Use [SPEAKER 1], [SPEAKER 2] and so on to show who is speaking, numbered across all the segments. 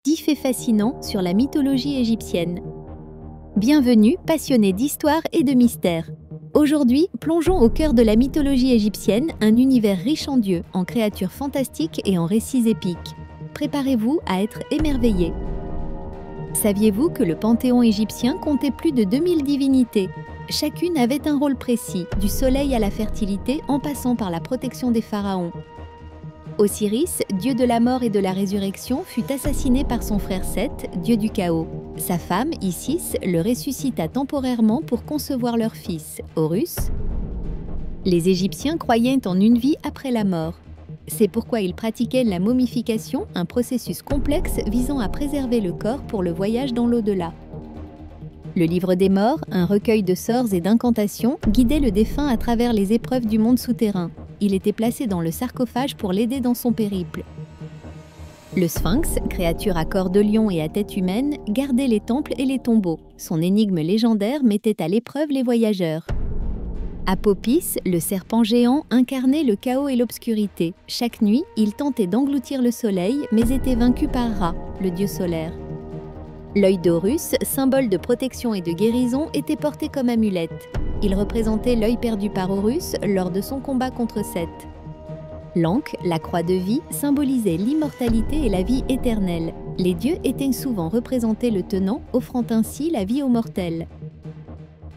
[SPEAKER 1] 10 faits fascinants sur la mythologie égyptienne. Bienvenue, passionnés d'histoire et de mystère. Aujourd'hui, plongeons au cœur de la mythologie égyptienne, un univers riche en dieux, en créatures fantastiques et en récits épiques. Préparez-vous à être émerveillés. Saviez-vous que le panthéon égyptien comptait plus de 2000 divinités? Chacune avait un rôle précis, du soleil à la fertilité en passant par la protection des pharaons. Osiris, dieu de la mort et de la résurrection, fut assassiné par son frère Seth, dieu du chaos. Sa femme, Isis, le ressuscita temporairement pour concevoir leur fils, Horus. Les Égyptiens croyaient en une vie après la mort. C'est pourquoi ils pratiquaient la momification, un processus complexe visant à préserver le corps pour le voyage dans l'au-delà. Le livre des morts, un recueil de sorts et d'incantations, guidait le défunt à travers les épreuves du monde souterrain. Il était placé dans le sarcophage pour l'aider dans son périple. Le Sphinx, créature à corps de lion et à tête humaine, gardait les temples et les tombeaux. Son énigme légendaire mettait à l'épreuve les voyageurs. Apopis, le serpent géant, incarnait le chaos et l'obscurité. Chaque nuit, il tentait d'engloutir le soleil, mais était vaincu par Ra, le dieu solaire. L'œil d'Horus, symbole de protection et de guérison, était porté comme amulette. Il représentait l'œil perdu par Horus lors de son combat contre Seth. L'Ankh, la croix de vie, symbolisait l'immortalité et la vie éternelle. Les dieux étaient souvent représentés le tenant, offrant ainsi la vie aux mortels.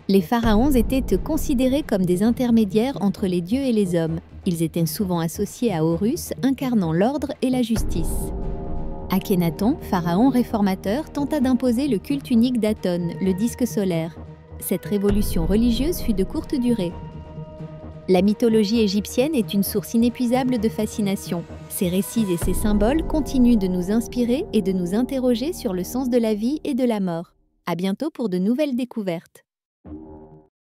[SPEAKER 1] Les pharaons étaient considérés comme des intermédiaires entre les dieux et les hommes. Ils étaient souvent associés à Horus, incarnant l'ordre et la justice. Akhénaton, pharaon réformateur, tenta d'imposer le culte unique d'Aton, le disque solaire. Cette révolution religieuse fut de courte durée. La mythologie égyptienne est une source inépuisable de fascination. Ses récits et ses symboles continuent de nous inspirer et de nous interroger sur le sens de la vie et de la mort. À bientôt pour de nouvelles découvertes.